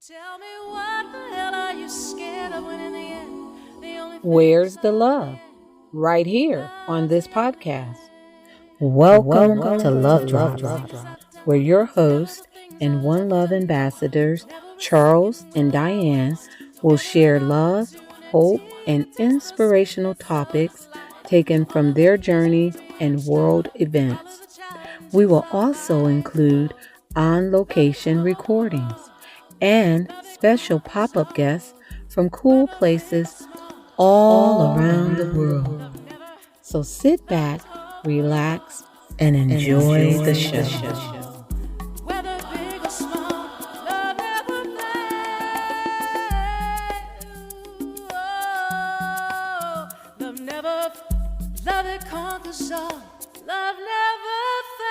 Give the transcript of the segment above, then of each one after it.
Tell me what the hell are you scared of when in the end the only Where's the love? Right here on this podcast. Welcome to Love Drops, where your hosts and One Love ambassadors, Charles and Diane, will share love, hope, and inspirational topics taken from their journey and world events. We will also include on location recordings and special pop up guests from cool places all around the world. So sit back, relax, and enjoy the show. whether big or small, love never fails. Oh, love it conquers all. Love never fails.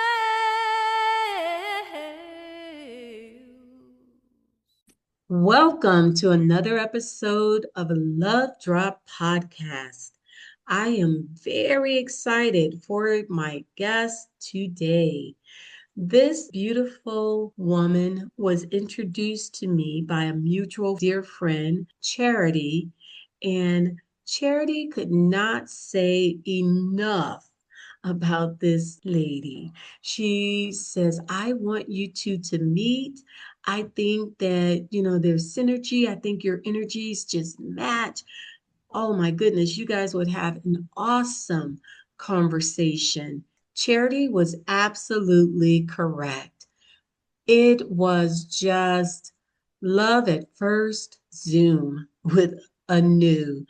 Welcome to another episode of a Love Drop podcast. I am very excited for my guest today. This beautiful woman was introduced to me by a mutual dear friend, Charity, and Charity could not say enough about this lady. She says, I want you two to meet. I think that, there's synergy. I think your energies just match. Oh my goodness, you guys would have an awesome conversation. Charity was absolutely correct. It was just love at first Zoom with Anu.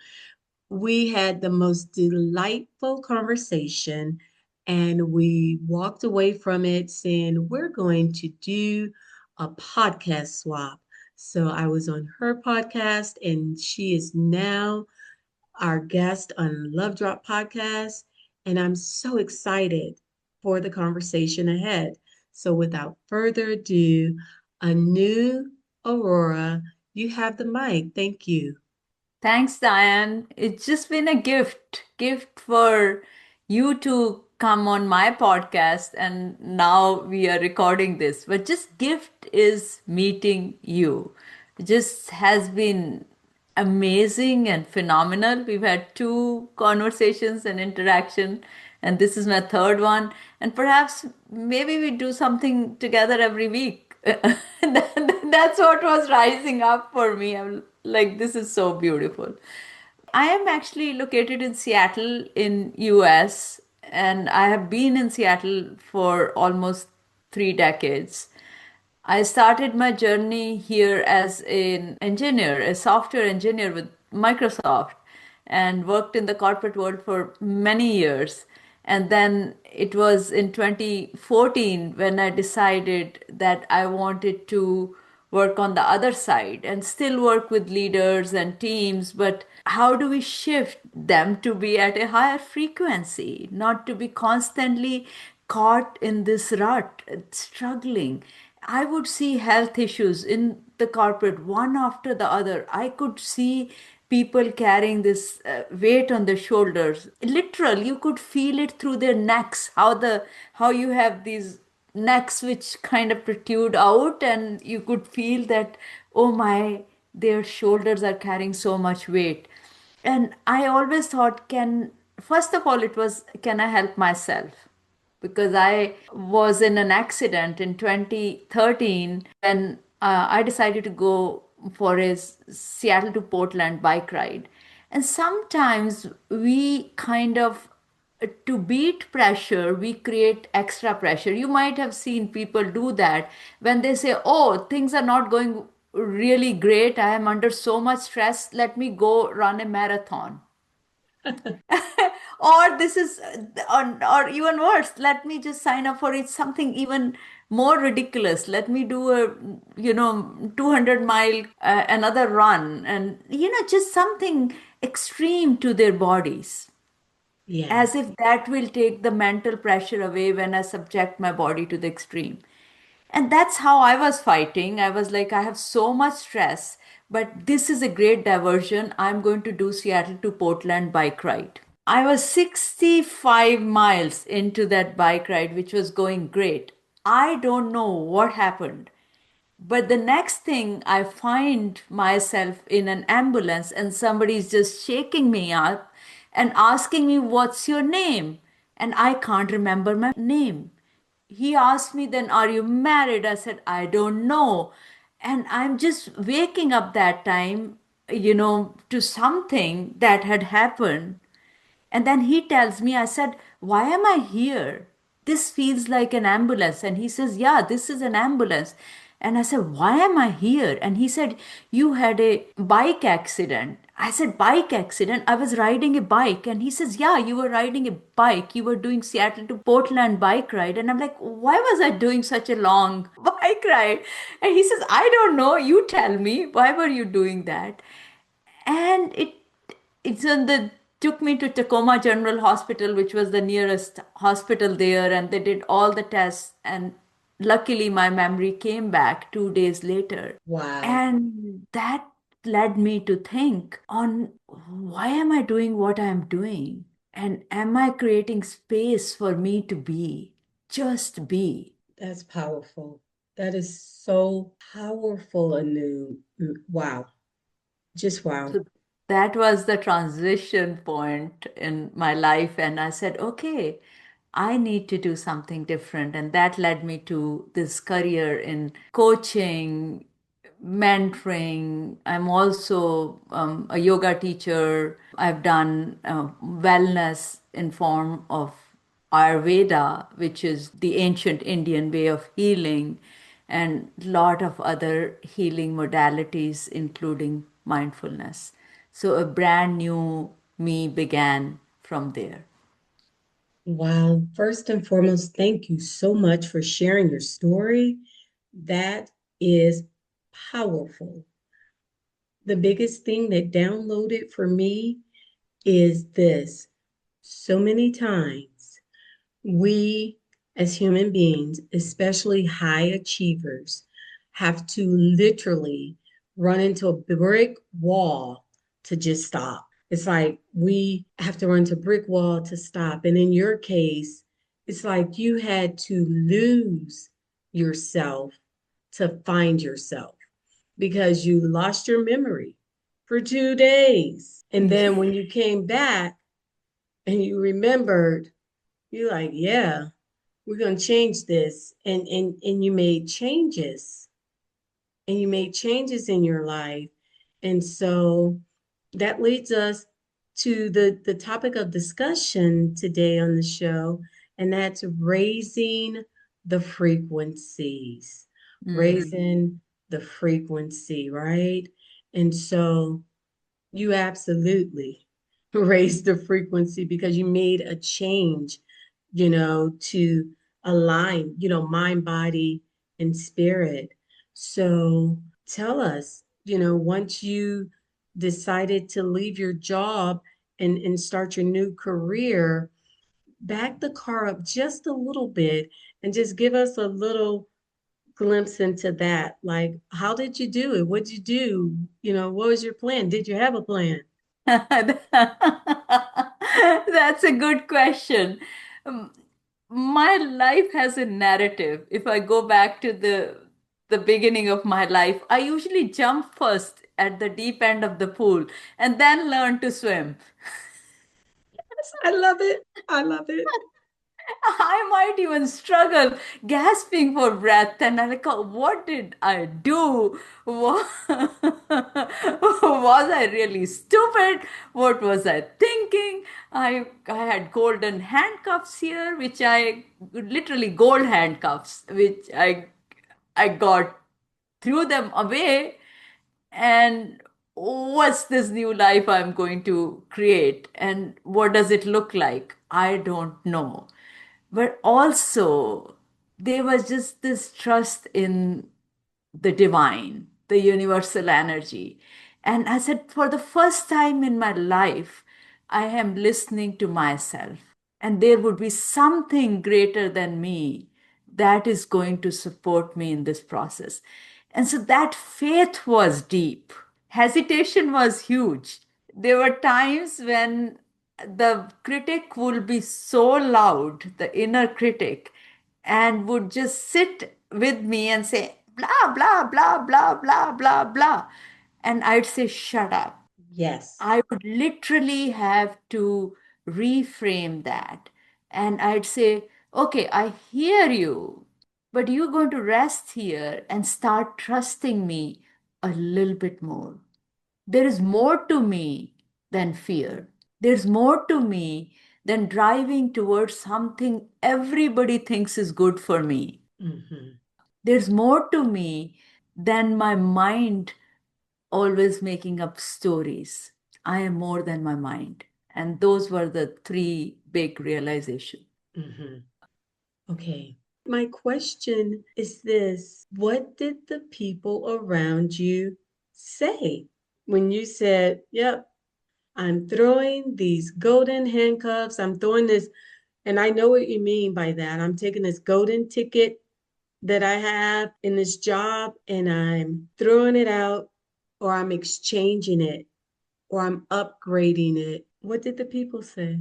We had the most delightful conversation and we walked away from it saying, we're going to do a podcast swap. So I was on her podcast and she is now our guest on Love Drop Podcast, and I'm so excited for the conversation ahead. So, without further ado, Anu Arora, you have the mic. Thank you. Thanks, Diane. It's just been a gift for you to come on my podcast, and now we are recording this. But just gift is meeting you. It just has been amazing and phenomenal. We've had two conversations and interaction, and this is my third one. And perhaps maybe we do something together every week. That's what was rising up for me. I'm like, this is so beautiful. I am actually located in Seattle in US, and I have been in Seattle for almost 3 decades. I started my journey here as an engineer, a software engineer with Microsoft, and worked in the corporate world for many years. And then it was in 2014 when I decided that I wanted to work on the other side and still work with leaders and teams, but how do we shift them to be at a higher frequency, not to be constantly caught in this rut, struggling. I would see health issues in the corporate one after the other. I could see people carrying this weight on their shoulders. Literal, you could feel it through their necks. How you have these necks which kind of protrude out, and you could feel that, oh my, their shoulders are carrying so much weight. And I always thought, can first of all, it was, can I help myself? Because I was in an accident in 2013 when I decided to go for a Seattle to Portland bike ride. And sometimes we kind of, to beat pressure, we create extra pressure. You might have seen people do that when they say, oh, things are not going really great. I am under so much stress. Let me go run a marathon. Or this is or even worse, let me just sign up for it, something even more ridiculous. Let me do a 200-mile another run, and just something extreme to their bodies, Yeah. as if that will take the mental pressure away when I subject my body to the extreme. And that's how I was fighting. I was like, I have so much stress, but this is a great diversion. I'm going to do Seattle to Portland bike ride. I was 65 miles into that bike ride, which was going great. I don't know what happened. But the next thing, I find myself in an ambulance and somebody's just shaking me up and asking me, "What's your name?" And I can't remember my name. He asked me, "Then are you married?" I said, "I don't know." And I'm just waking up that time, to something that had happened. And then he tells me, I said, "Why am I here? This feels like an ambulance." And he says, "Yeah, this is an ambulance." And I said, "Why am I here?" And he said, "You had a bike accident." I said, "Bike accident?" I was riding a bike. And he says, "Yeah, you were riding a bike. You were doing Seattle to Portland bike ride." And I'm like, "Why was I doing such a long bike ride?" And he says, "I don't know. You tell me. Why were you doing that?" And it's on the took me to Tacoma General Hospital, which was the nearest hospital there, and they did all the tests, and luckily my memory came back 2 days later. Wow. And that led me to think on, why am I doing what I'm doing? And am I creating space for me to be? Just be. That's powerful. That is so powerful, Anu. Wow. Just wow. So that was the transition point in my life. And I said, okay, I need to do something different. And that led me to this career in coaching, mentoring. I'm also a yoga teacher. I've done wellness in form of Ayurveda, which is the ancient Indian way of healing, and lot of other healing modalities, including mindfulness. So a brand new me began from there. Wow. First and foremost, thank you so much for sharing your story. That is powerful. The biggest thing that downloaded for me is this. So many times, we as human beings, especially high achievers, have to literally run into a brick wall to just stop. It's like we have to run to brick wall to stop. And in your case, it's like you had to lose yourself to find yourself because you lost your memory for 2 days. And then when you came back and you remembered, you're like, yeah, we're going to change this. And you made changes, and you made changes in your life. And so that leads us to the topic of discussion today on the show, and that's raising the frequencies, Mm. raising the frequency, right? And so you absolutely raised the frequency because you made a change, to align, mind, body, and spirit. So tell us, once you decided to leave your job and start your new career, back the car up just a little bit and just give us a little glimpse into that. Like, how did you do it? What'd you do? What was your plan? Did you have a plan? That's a good question. Um, My life has a narrative. If I go back to the beginning of my life, I usually jump first at the deep end of the pool and then learn to swim. I love it. I love it. I might even struggle gasping for breath, and I'm like, "Oh, what did I do? Was I really stupid? What was I thinking?" I had golden handcuffs here, which I literally gold handcuffs, which I got, threw them away, and what's this new life I'm going to create, and what does it look like? I don't know. But also, there was just this trust in the divine, the universal energy. And I said, for the first time in my life, I am listening to myself. And there would be something greater than me that is going to support me in this process. And so that faith was deep. Hesitation was huge. There were times when the critic will be so loud, the inner critic, and would just sit with me and say, blah, blah, blah, blah, blah, blah, blah. And I'd say, shut up. Yes. I would literally have to reframe that. And I'd say, okay, I hear you, but you're going to rest here and start trusting me a little bit more. There is more to me than fear. There's more to me than driving towards something everybody thinks is good for me. Hmm. There's more to me than my mind always making up stories. I am more than my mind. And those were the three big realizations. Hmm. Okay. My question is this: what did the people around you say when you said, yep, I'm throwing these golden handcuffs, I'm throwing this, and I know what you mean by that. I'm taking this golden ticket that I have in this job and I'm throwing it out, or I'm exchanging it, or I'm upgrading it. What did the people say?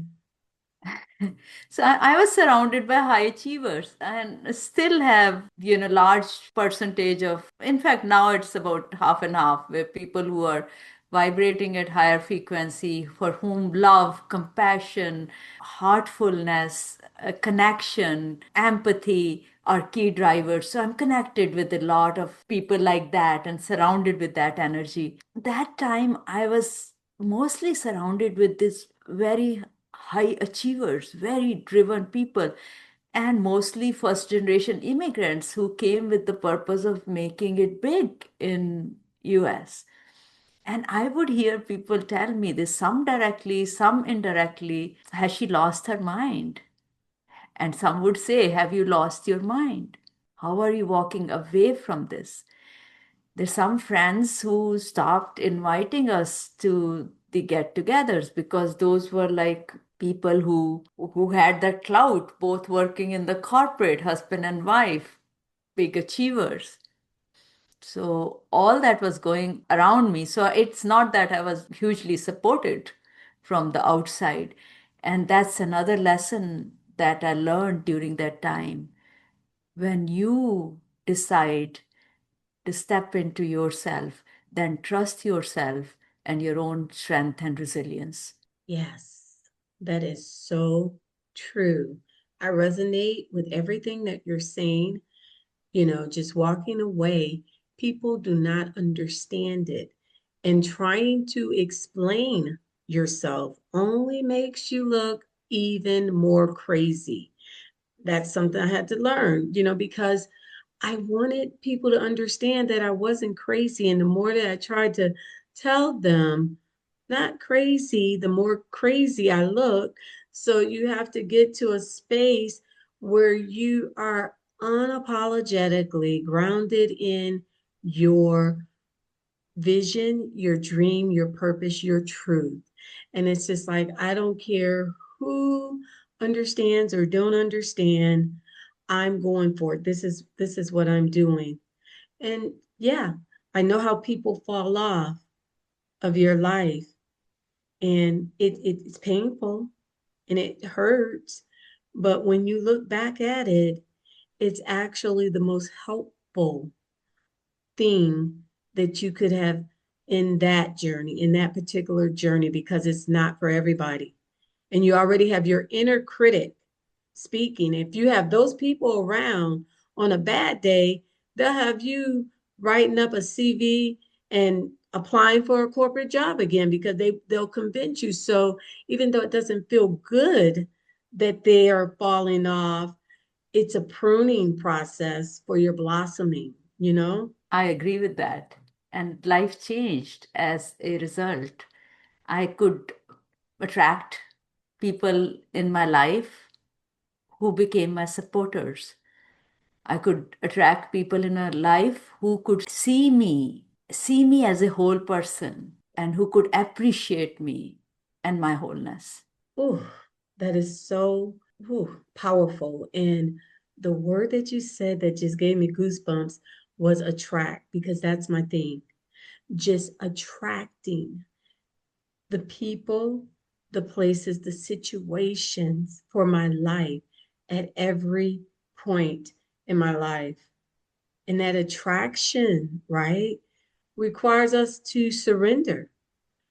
So I was surrounded by high achievers and still have, large percentage of, in fact, now it's about half and half, where people who are vibrating at higher frequency, for whom love, compassion, heartfulness, connection, empathy are key drivers. So I'm connected with a lot of people like that and surrounded with that energy. That time I was mostly surrounded with this very high achievers, very driven people, and mostly first generation immigrants who came with the purpose of making it big in US. And I would hear people tell me this, some directly, some indirectly: has she lost her mind? And some would say, have you lost your mind? How are you walking away from this? There's some friends who stopped inviting us to the get-togethers because those were like people who had that clout, both working in the corporate, husband and wife, big achievers. So all that was going around me. So it's not that I was hugely supported from the outside. And that's another lesson that I learned during that time. When you decide to step into yourself, then trust yourself and your own strength and resilience. Yes, that is so true. I resonate with everything that you're saying. Just walking away, people do not understand it. And trying to explain yourself only makes you look even more crazy. That's something I had to learn, because I wanted people to understand that I wasn't crazy. And the more that I tried to tell them, not crazy, the more crazy I look. So you have to get to a space where you are unapologetically grounded in your vision, your dream, your purpose, your truth. And it's just like, I don't care who understands or don't understand. I'm going for it. This is what I'm doing. And yeah, I know how people fall off of your life, and it's painful and it hurts. But when you look back at it, it's actually the most helpful thing that you could have in that journey, in that particular journey, because it's not for everybody. And you already have your inner critic speaking. If you have those people around on a bad day, they'll have you writing up a CV and applying for a corporate job again because they'll convince you. So even though it doesn't feel good that they are falling off, it's a pruning process for your blossoming. I agree with that. And life changed as a result. I could attract people in my life who became my supporters. I could attract people in my life who could see me as a whole person, and who could appreciate me and my wholeness. Ooh, that is so powerful. And the word that you said that just gave me goosebumps was attract, because that's my thing. Just attracting the people, the places, the situations for my life at every point in my life. And that attraction, right, requires us to surrender.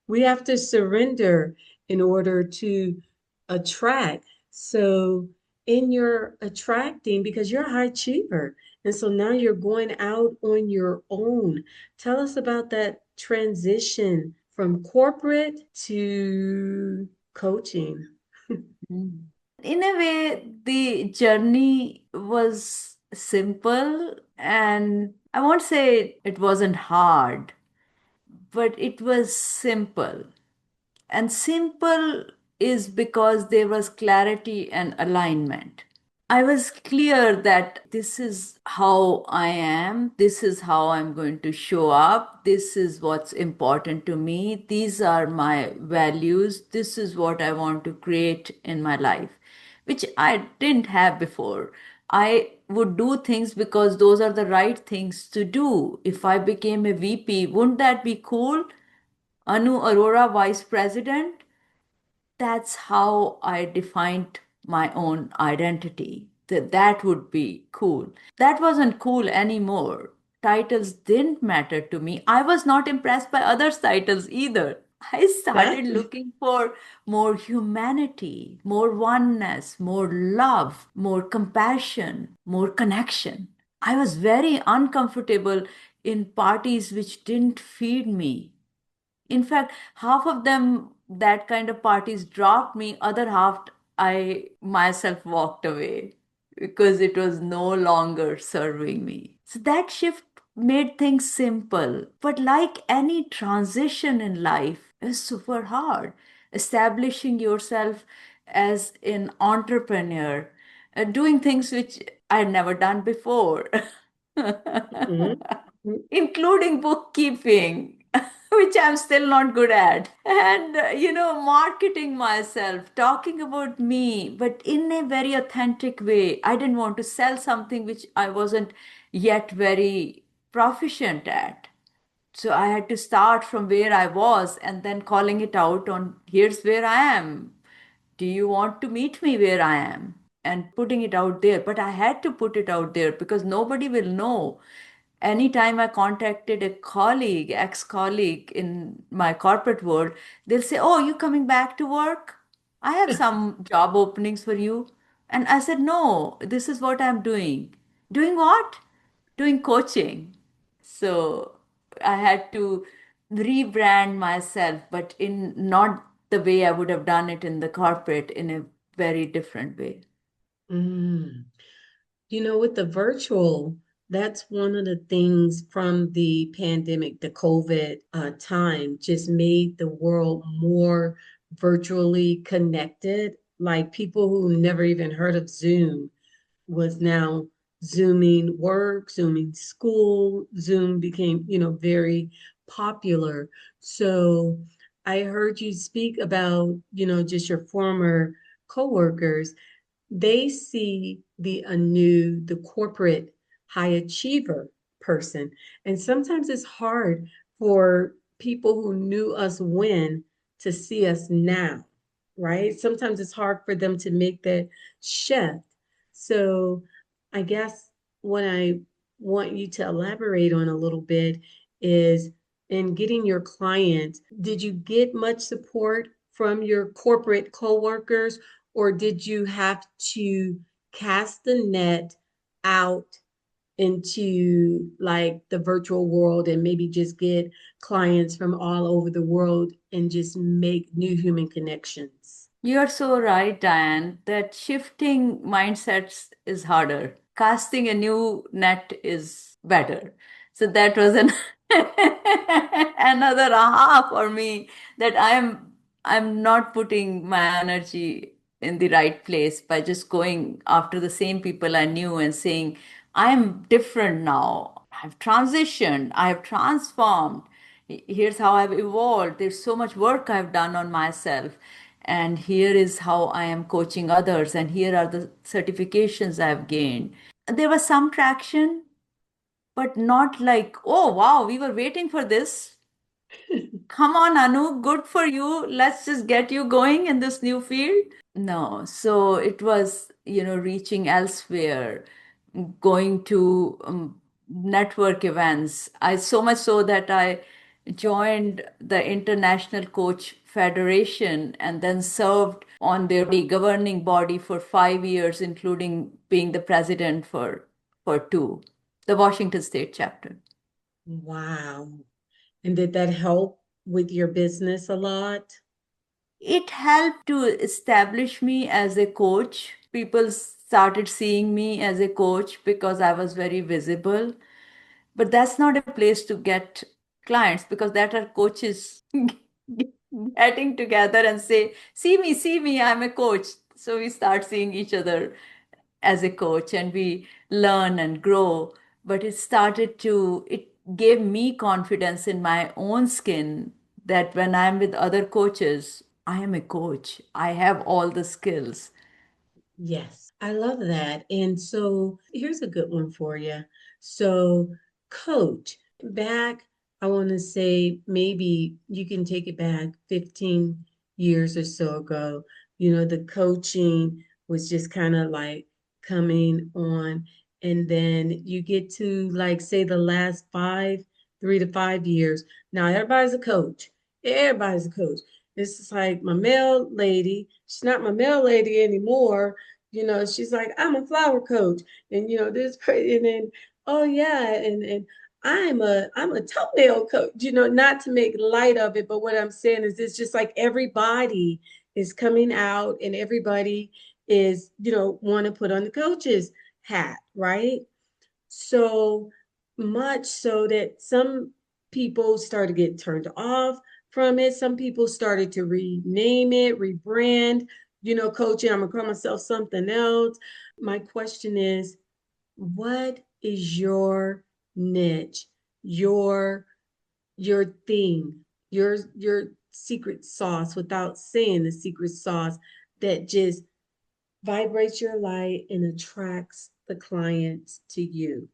We have to surrender in order to attract. So, in your attracting, because you're a high achiever, and so now you're going out on your own. Tell us about that transition from corporate to coaching. Mm. In a way, the journey was simple, and I won't say it wasn't hard, but it was simple. And simple is because there was clarity and alignment. I was clear that this is how I am, this is how I'm going to show up, this is what's important to me, these are my values, this is what I want to create in my life, which I didn't have before. I would do things because those are the right things to do. If I became a VP, wouldn't that be cool? Anu Arora, Vice President? That's how I defined my own identity. That would be cool. That wasn't cool anymore. Titles didn't matter to me. I was not impressed by others' titles either. I started Exactly. looking for more humanity, more oneness, more love, more compassion, more connection. I was very uncomfortable in parties which didn't feed me. In fact, half of them, that kind of parties dropped me, other half I myself walked away because it was no longer serving me. So that shift made things simple. But like any transition in life, is super hard. Establishing yourself as an entrepreneur, doing things which I had never done before. Mhm. Including bookkeeping, which I'm still not good at. And, marketing myself, talking about me, but in a very authentic way. I didn't want to sell something which I wasn't yet very proficient at. So I had to start from where I was and then calling it out on here's where I am. Do you want to meet me where I am? And putting it out there. But I had to put it out there because nobody will know. Anytime I contacted a colleague, ex colleague in my corporate world, they'll say, "Oh, you coming back to work? I have some job openings for you." And I said, "No, this is what I'm doing." Doing what? Doing coaching. So I had to rebrand myself, but in not the way I would have done it in the corporate, in a very different way. Mm. With the virtual, that's one of the things from the pandemic, the COVID time, just made the world more virtually connected. Like people who never even heard of Zoom was now Zooming work, Zooming school. Zoom became, very popular. So I heard you speak about, just your former coworkers. They see the Anu, the corporate high achiever person. And sometimes it's hard for people who knew us when to see us now, right? Sometimes it's hard for them to make that shift. So I guess what I want you to elaborate on a little bit is in getting your clients, did you get much support from your corporate coworkers, or did you have to cast the net out into like the virtual world and maybe just get clients from all over the world and just make new human connections? You're so right, Diane, that shifting mindsets is harder. Casting a new net is better. So that was another aha for me that I'm not putting my energy in the right place by just going after the same people I knew and saying, I'm different now. I've transitioned, I have transformed. Here's how I've evolved. There's so much work I've done on myself. And here is how I am coaching others. And here are the certifications I've gained. There was some traction, but not like, oh, wow, we were waiting for this. Come on, Anu, good for you. Let's just get you going in this new field. No, so it was, reaching elsewhere, going to network events. I so much so that I joined the International Coach Federation and then served on their governing body for 5 years, including being the president for two, the Washington State chapter. Wow. And did that help with your business a lot? It helped to establish me as a coach. People started seeing me as a coach because I was very visible. But that's not a place to get clients, because that are coaches getting together and say, see me, I'm a coach. So we start seeing each other as a coach and we learn and grow. But it gave me confidence in my own skin that when I'm with other coaches, I am a coach. I have all the skills. Yes, I love that. And so here's a good one for you. So, coach, back, I want to say maybe you can take it back 15 years or so ago. The coaching was just kind of like coming on. And then you get to, like, say, the last 3 to 5 years. Now, everybody's a coach. Everybody's a coach. It's just like my mail lady, she's not my mail lady anymore. She's like, I'm a flower coach, and this and then, oh yeah, and I'm a toenail coach. Not to make light of it, but what I'm saying is it's just like everybody is coming out, and everybody is want to put on the coach's hat, right? So much so that some people started to get turned off from it. Some people started to rename it, rebrand, coaching. I'm going to call myself something else. My question is, what is your niche, your thing, your secret sauce without saying the secret sauce that just vibrates your light and attracts the clients to you?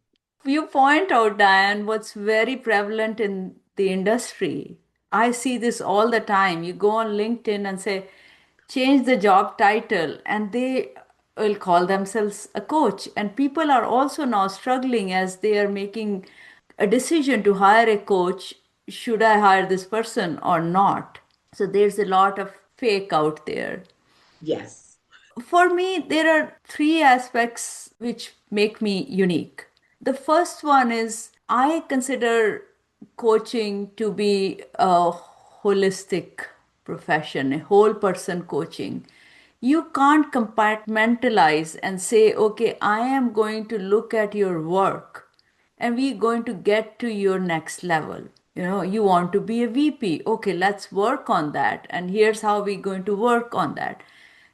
You point out, Diane, what's very prevalent in the industry. I see this all the time. You go on LinkedIn and say, change the job title, and they will call themselves a coach. And people are also now struggling as they are making a decision to hire a coach. Should I hire this person or not? So there's a lot of fake out there. Yes. For me, there are three aspects which make me unique. The first one is I consider coaching to be a holistic profession, a whole person coaching. You can't compartmentalize and say, okay, I am going to look at your work and we're going to get to your next level. You want to be a VP. Okay, let's work on that. And here's how we're going to work on that.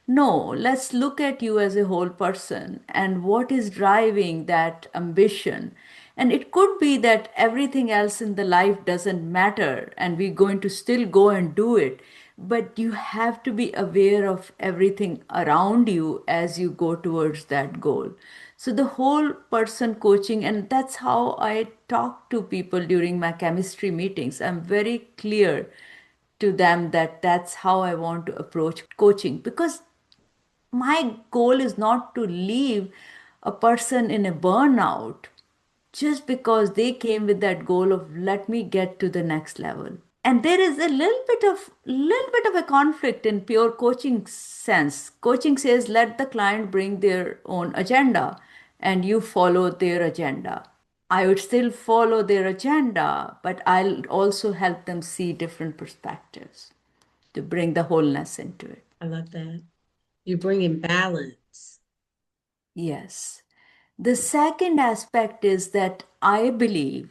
No, let's look at you as a whole person and what is driving that ambition. And it could be that everything else in the life doesn't matter and we're going to still go and do it. But you have to be aware of everything around you as you go towards that goal. So, the whole person coaching, and that's how I talk to people during my chemistry meetings. I'm very clear to them that that's how I want to approach coaching, because my goal is not to leave a person in a burnout just because they came with that goal of let me get to the next level. And there is a little bit of a conflict in pure coaching sense. Coaching says let the client bring their own agenda and you follow their agenda. I would still follow their agenda, but I'll also help them see different perspectives to bring the wholeness into it. I love that. You bring in balance. Yes. The second aspect is that I believe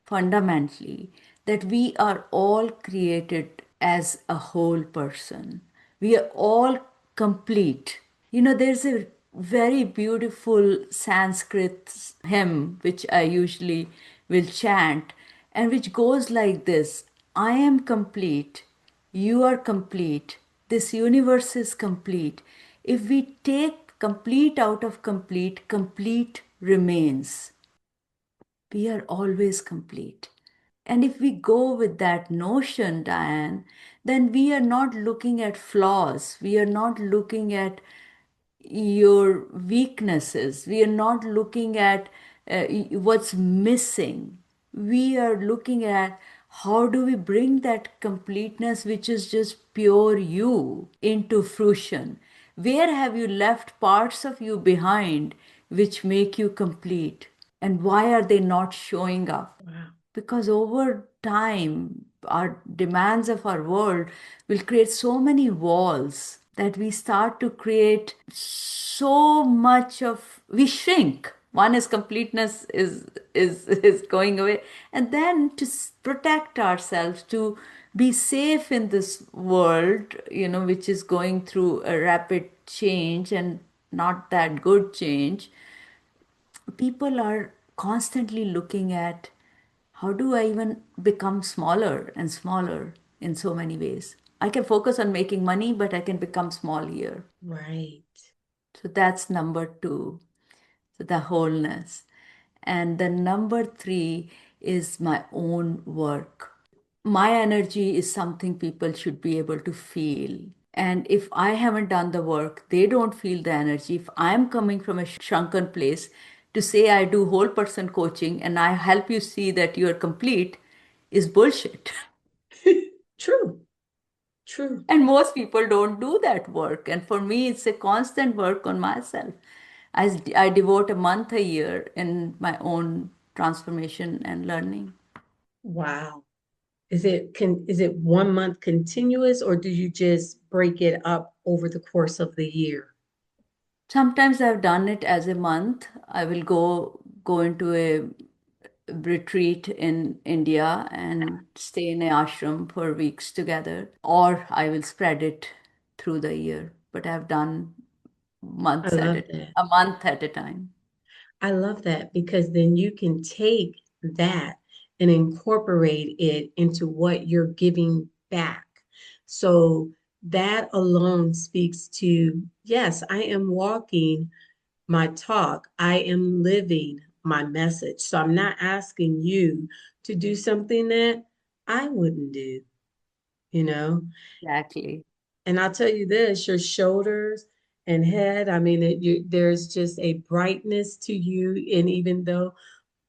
fundamentally that we are all created as a whole person. We are all complete. There's a very beautiful Sanskrit hymn which I usually will chant and which goes like this: I am complete, you are complete, this universe is complete. If we take complete out of complete, complete remains. We are always complete. And if we go with that notion, Diane, then we are not looking at flaws. We are not looking at your weaknesses. We are not looking at what's missing. We are looking at how do we bring that completeness, which is just pure you, into fruition. Where have you left parts of you behind which make you complete? And why are they not showing up? Wow. Because over time, our demands of our world will create so many walls that we start to create so much of, we shrink. One is completeness is going away, and then to protect ourselves, to be safe in this world, which is going through a rapid change and not that good change. People are constantly looking at, how do I even become smaller and smaller in so many ways? I can focus on making money, but I can become small here. Right. So that's number two. So the wholeness. And the number three is my own work. My energy is something people should be able to feel. And if I haven't done the work, they don't feel the energy. If I'm coming from a shrunken place, to say I do whole person coaching and I help you see that you are complete is bullshit. True. True. And most people don't do that work. And for me, it's a constant work on myself. I devote a month a year in my own transformation and learning. Wow. Is it 1 month continuous, or do you just break it up over the course of the year? Sometimes I've done it as a month. I will go into a retreat in India and stay in an ashram for weeks together, or I will spread it through the year. But I've done I months at love it, that. a month at a time. I love that because then you can take that and incorporate it into what you're giving back. So that alone speaks to, yes, I am walking my talk, I am living my message. So I'm not asking you to do something that I wouldn't do, you know? Exactly. And I'll tell you this, your shoulders and head, I mean, there's just a brightness to you. And even though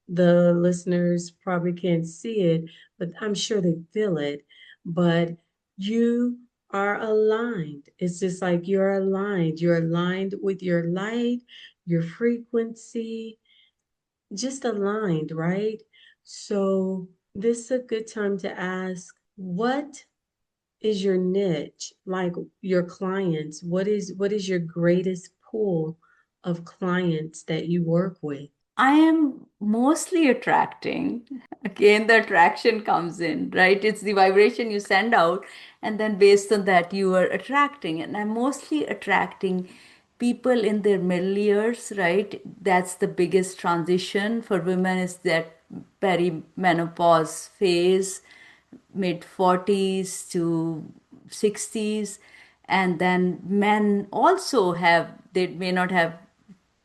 the listeners probably can't see it, but I'm sure they feel it. But you are aligned. It's just like you're aligned. You're aligned with your light, your frequency, just aligned, right? So this is a good time to ask, what is your niche? Like your clients, what is your greatest pool of clients that you work with? I am mostly attracting. Again, the attraction comes in, right? It's the vibration you send out, and then based on that, you are attracting. And I'm mostly attracting people in their middle years, right? That's the biggest transition for women, is that perimenopause phase, mid 40s to 60s. And then men also have, they may not have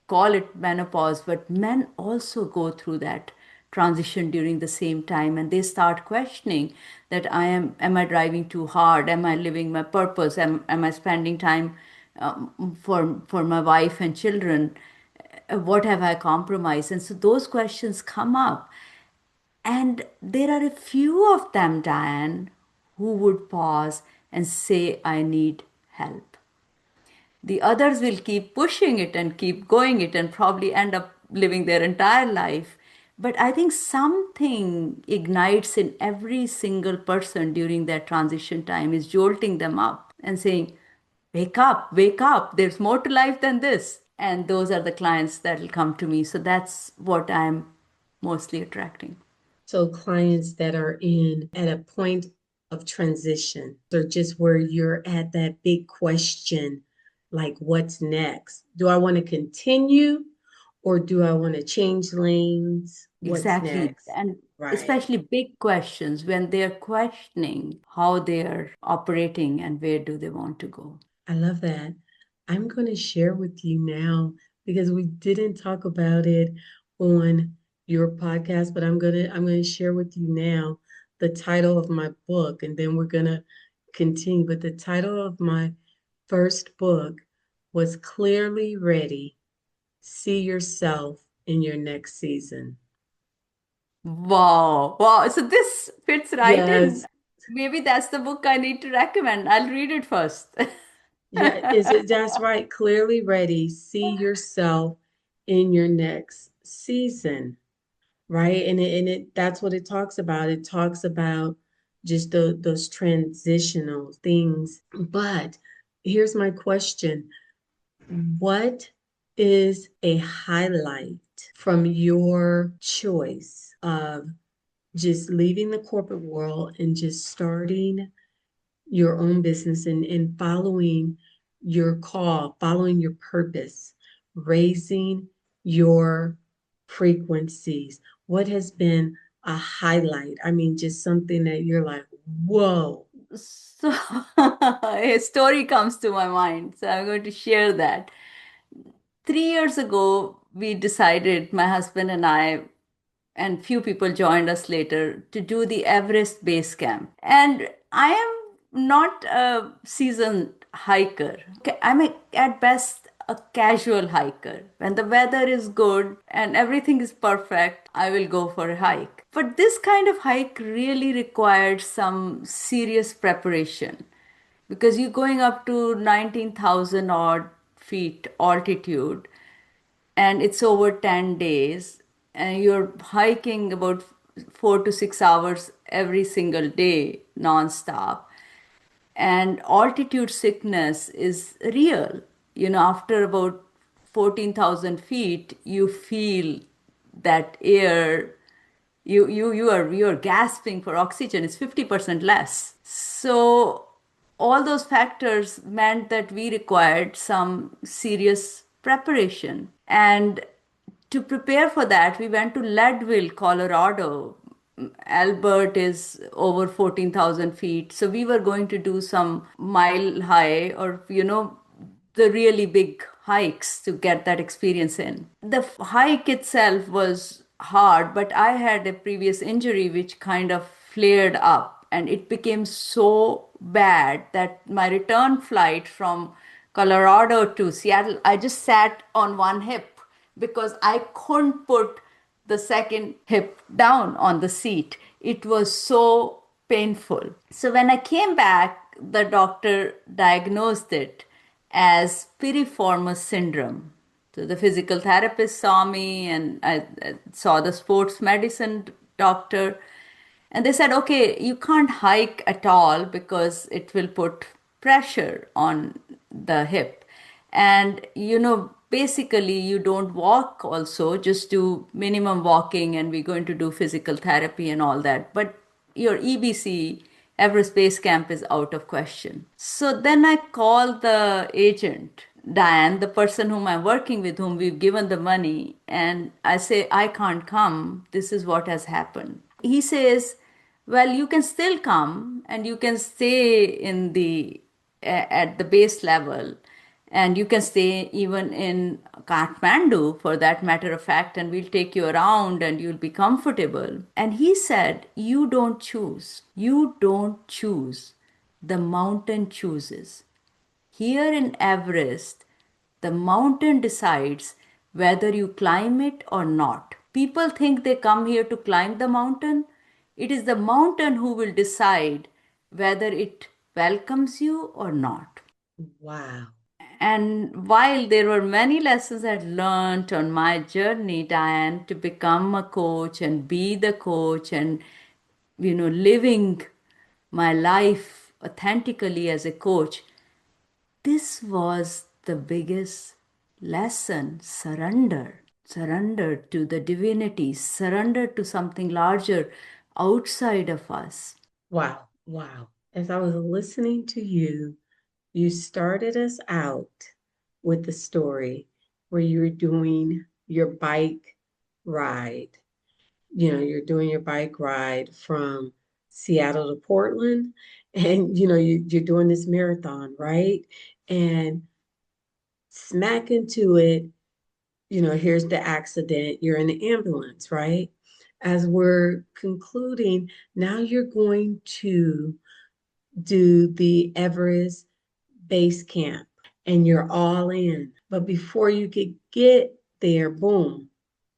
call it menopause, but men also go through that transition during the same time, and they start questioning that am I driving too hard? Am I living my purpose? Am I spending time for my wife and children? What have I compromised? And so those questions come up. And there are a few of them, Diane, who would pause and say, I need help. The others will keep pushing it and keep going it and probably end up living their entire life. But I think something ignites in every single person during that transition time, is jolting them up and saying, wake up, there's more to life than this. And those are the clients that will come to me. So that's what I'm mostly attracting. So clients that are in at a point of transition, or just where you're at that big question, like what's next? Do I want to continue or do I want to change lanes? What's Exactly. next? And Right. especially big questions when they're questioning how they're operating and where do they want to go. I love that. I'm going to share with you now because we didn't talk about it on your podcast, but I'm going to share with you now the title of my book, and then we're going to continue. But the title of my first book was Clearly Ready: See Yourself in your next season. Wow. Wow. So this fits right in. Yes. Maybe that's the book I need to recommend. I'll read it first. Yeah, that's right. Clearly ready. See yourself in your next season, right? And it that's what it talks about. It talks about just those transitional things. But here's my question. What is a highlight from your choice of just leaving the corporate world and just starting your own business and following your call, following your purpose, raising your frequencies? What has been a highlight? I mean, just something that you're like, whoa. So a story comes to my mind. So I'm going to share that. 3 years ago, we decided, my husband and I, and few people joined us later, to do the Everest Base Camp. And I am not a seasoned hiker. I'm at best a casual hiker. When the weather is good and everything is perfect, I will go for a hike. But this kind of hike really required some serious preparation because you're going up to 19,000 odd feet altitude and it's over 10 days and you're hiking about 4 to 6 hours every single day non-stop, and altitude sickness is real. After about 14,000 feet you feel that air, you are gasping for oxygen. It's 50% less. So all those factors meant that we required some serious preparation. And to prepare for that, we went to Leadville, Colorado. Albert is over 14,000 feet. So we were going to do some mile high or, the really big hikes to get that experience in. The hike itself was hard, but I had a previous injury which kind of flared up and it became so bad that my return flight from Colorado to Seattle, I just sat on one hip because I couldn't put the second hip down on the seat. It was so painful. So when I came back, the doctor diagnosed it as piriformis syndrome. So the physical therapist saw me and I saw the sports medicine doctor. And they said, okay, you can't hike at all because it will put pressure on the hip. And, basically, you don't walk also, just do minimum walking, and we're going to do physical therapy and all that. But your EBC, Everest Base Camp, is out of question. So then I called the agent, Diane, the person whom I'm working with, whom we've given the money, and I say, I can't come. This is what has happened. He says, well, you can still come and you can stay at the base level, and you can stay even in Kathmandu for that matter of fact, and we'll take you around and you'll be comfortable. And he said, you don't choose. You don't choose. The mountain chooses. Here in Everest, the mountain decides whether you climb it or not. People think they come here to climb the mountain. It is the mountain who will decide whether it welcomes you or not. Wow. And while there were many lessons I learned on my journey, Diane, to become a coach and be the coach and, living my life authentically as a coach, this was the biggest lesson: surrender. Surrender to the divinity, surrender to something larger outside of us. Wow. Wow. As I was listening to you, you started us out with the story where you were doing your bike ride. You're doing your bike ride from Seattle to Portland, and you're doing this marathon, right? And smack into it, here's the accident. You're in the ambulance, right? As we're concluding, now you're going to do the Everest Base Camp and you're all in. But before you could get there, boom,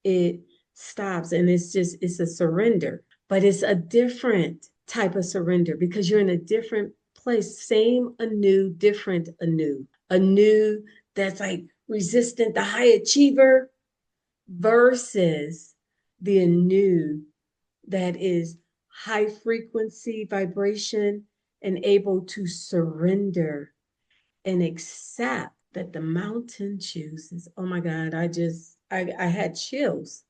it stops, and it's a surrender, but it's a different type of surrender because you're in a different place. Same Anu, different Anu. Anu that's like resistant, the high achiever, versus the Anu that is high frequency vibration and able to surrender and accept that the mountain chooses. Oh my God, I had chills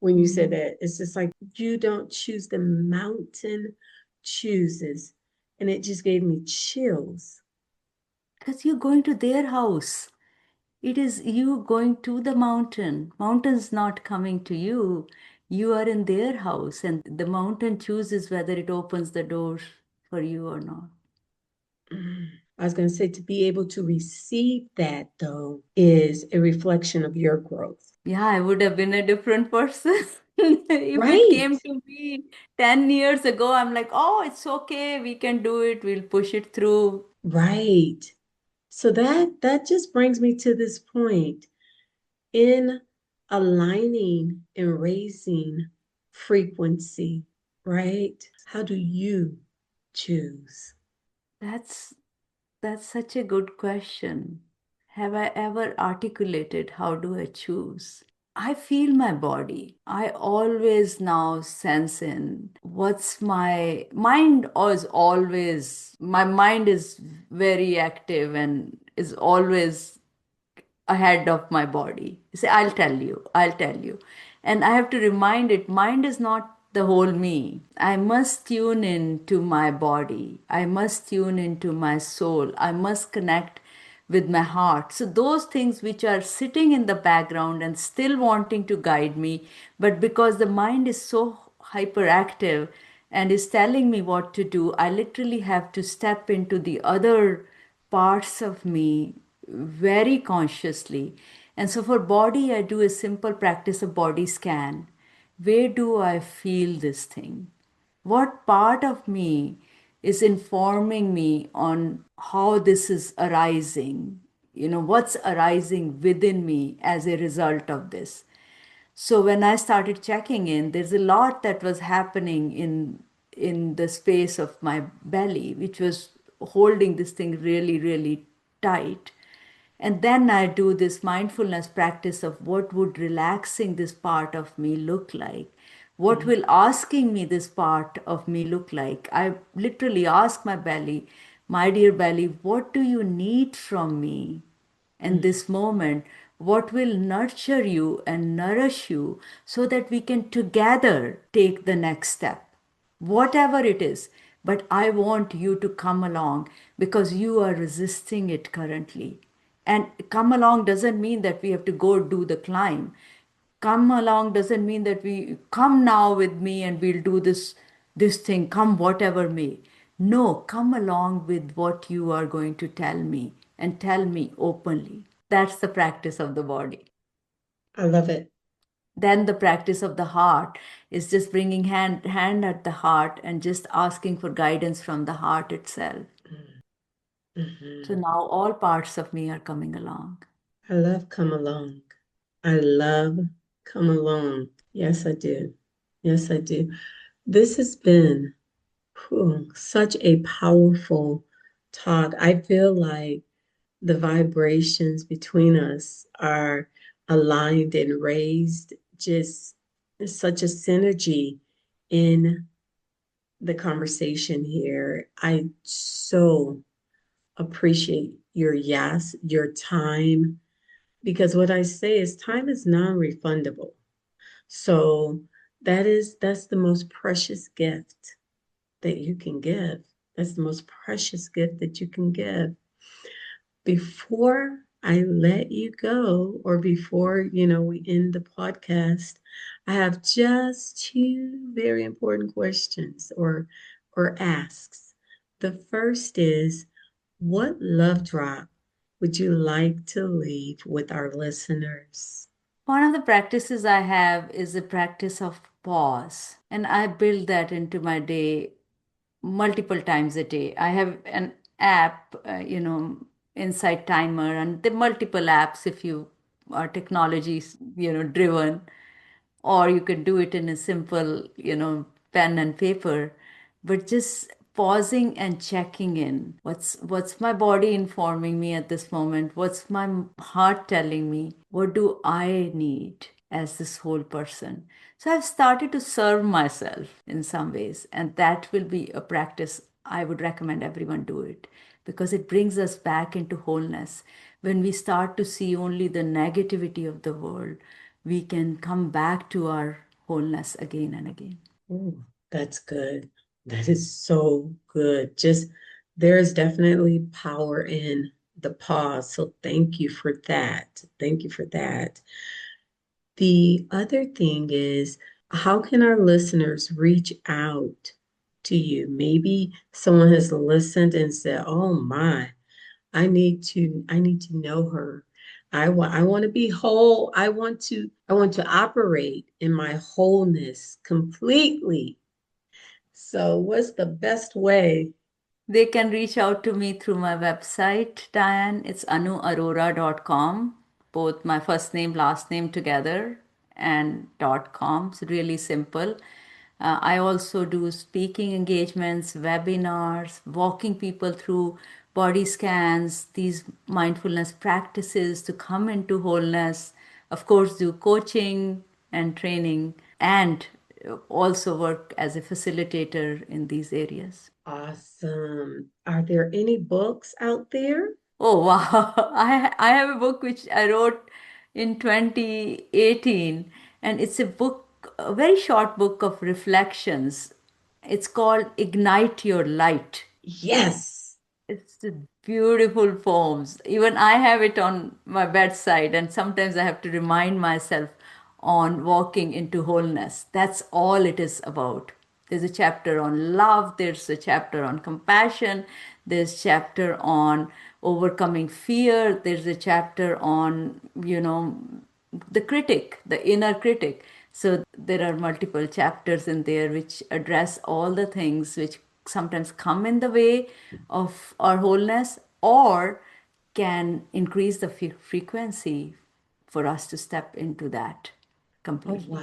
when you said Mhm. that. It's just like you don't choose, the mountain chooses. And it just gave me chills. Because you're going to their house. It is you going to the mountain. Mountain's not coming to you. You are in their house, and the mountain chooses whether it opens the doors for you or not. I was going to say, to be able to receive that, though, is a reflection of your growth. Yeah, I would have been a different person. If it Right, came to me 10 years ago, I'm like, oh, it's okay. We can do it. We'll push it through. right. So that just brings me to this point in aligning and raising frequency, right? How do you choose? That's that's such a good question. Have I ever articulated how do I choose? I feel my body. I always now sense in what's my mind is always my mind is very active and is always ahead of my body. Say, I'll tell you. And I have to remind it, mind is not the whole me. I must tune in to my body. I must tune into my soul. I must connect with my heart. So those things which are sitting in the background and still wanting to guide me, but because the mind is so hyperactive and is telling me what to do, I literally have to step into the other parts of me very consciously. And so for body, I do a simple practice of body scan. Where do I feel this thing? What part of me is informing me on how this is arising? What's arising within me as a result of this? So when I started checking in, there's a lot that was happening in the space of my belly, which was holding this thing really, really tight. And then I do this mindfulness practice of what would relaxing this part of me look like? What Mm, will asking me this part of me look like? I literally ask my belly, my dear belly, what do you need from me? And mm, this moment, what will nurture you and nourish you so that we can together take the next step, whatever it is. But I want you to come along because you are resisting it currently. And come along doesn't mean that we have to go do the climb. Come along doesn't mean that we come now with me and we'll do this thing, come whatever may. No, come along with what you are going to tell me and tell me openly. That's the practice of the body. I love it. Then the practice of the heart is just bringing hand at the heart and just asking for guidance from the heart itself. So Mhm. now all parts of me are coming along. I love come along. I love come along. Yes, I do. Yes, I do. This has been such a powerful talk. I feel like the vibrations between us are aligned and raised, just such a synergy in the conversation here. I so appreciate your yes, your time, because what I say is time is non-refundable. So that's the most precious gift that you can give. That's the most precious gift that you can give. Before I let you go, or before, we end the podcast, I have just two very important questions or asks. The first is, what love drop would you like to leave with our listeners? One of the practices I have is a practice of pause, and I build that into my day multiple times a day. I have an app, Insight Timer, and the multiple apps if you are technology, driven. or you could do it in a simple, pen and paper, but just pausing and checking in. What's my body informing me at this moment? What's my heart telling me? What do I need as this whole person? So I've started to serve myself in some ways, and that will be a practice I would recommend everyone do it, because it brings us back into wholeness. When we start to see only the negativity of the world, we can come back to our wholeness again and again. Oh, that's good. That is so good. Just there's definitely power in the pause. So thank you for that. Thank you for that. The other thing is, how can our listeners reach out to you? Maybe someone has listened and said, "Oh my, I need to know her. I want to be whole. I want to operate in my wholeness completely." So, what's the best way? They can reach out to me through my website, Diane. It's anuarora.com, both my first name, last name together, and .com. It's really simple. I also do speaking engagements, webinars, walking people through body scans, these mindfulness practices to come into wholeness. Of course, do coaching and training, and also work as a facilitator in these areas. Awesome. Are there any books out there? Oh wow. I have a book which I wrote in 2018, and it's a book, a very short book of reflections. It's called Ignite Your Light. Yes. It's the beautiful poems. Even I have it on my bedside, and sometimes I have to remind myself on walking into wholeness. That's all it is about. There's a chapter on love, there's a chapter on compassion, there's chapter on overcoming fear, there's a chapter on, the critic, the inner critic. So there are multiple chapters in there which address all the things which sometimes come in the way of our wholeness, or can increase the frequency for us to step into that Oh, completely. wow.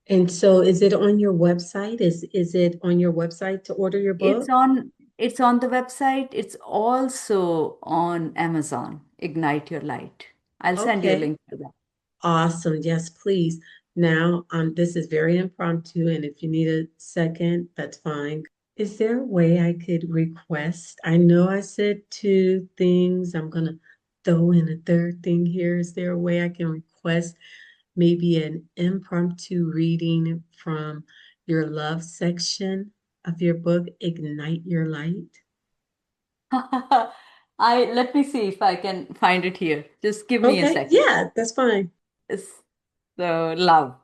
And so is it on your website? Is it on your website to order your It's book? on it's on the website. It's also on Amazon. Ignite Your Light. I'll send you a Okay. link to that. Awesome. Yes, please. Now, this is very impromptu, and if you need a second, that's fine. Is there a way I could request? I know I said two things. I'm gonna throw in a third thing here. Is there a way I can request maybe an impromptu reading from your love section of your book, Ignite Your Light? I Let me see if I can find it here. Just give me a Okay, second. yeah, that's fine. It's- So love.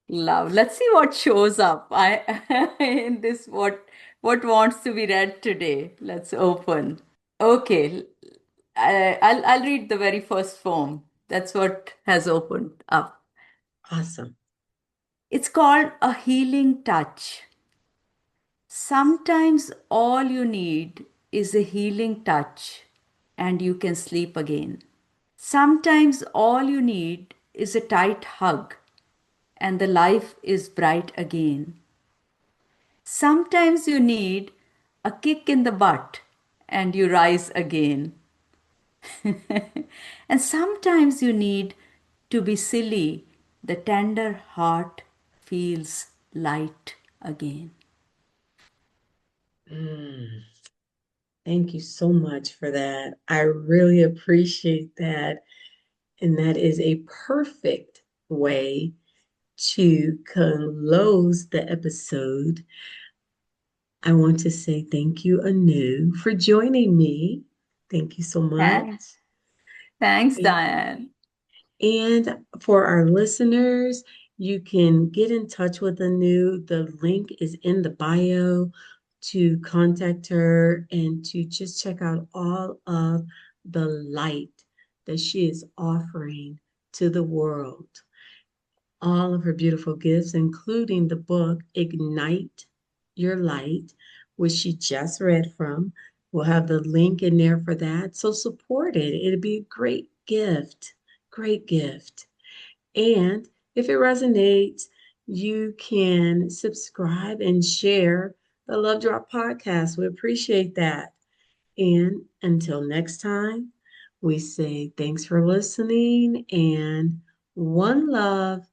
Let's see what shows up. I in this what wants to be read today. Let's open. Okay, I'll read the very first form. That's what has opened up. Awesome. It's called a healing touch. Sometimes all you need is a healing touch and you can sleep again. Sometimes all you need is a tight hug and the life is bright again. Sometimes you need a kick in the butt and you rise again. And sometimes you need to be silly. The tender heart feels light again. Mm, thank you so much for that. I really appreciate that. And that is a perfect way to close the episode. I want to say thank you, Anu, for joining me. Thank you so much. Thanks. Thanks, Diane. And for our listeners, you can get in touch with Anu. The link is in the bio to contact her and to just check out all of the light that she is offering to the world. All of her beautiful gifts, including the book Ignite Your Light, which she just read from. We'll have the link in there for that. So support it. It'll be a great gift. Great gift. And If it resonates, you can subscribe and share the Love Drop podcast. We appreciate that. And until next time, we say thanks for listening and one love.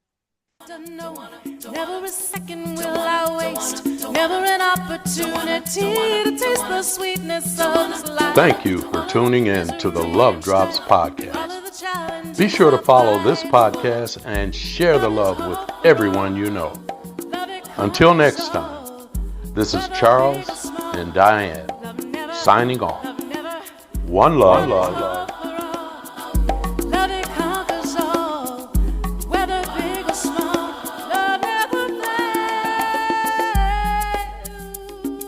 Never a second will I waste, never an opportunity to taste the sweetness of this life. Thank you for tuning in to the Love Drops podcast. Be sure to follow this podcast and share the love with everyone you know. Until next time, this is Charles and Diane signing off. One love. Love it conquers all, whether big or small. Love never fails.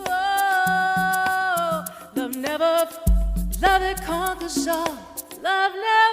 Oh, love it conquers all. Love never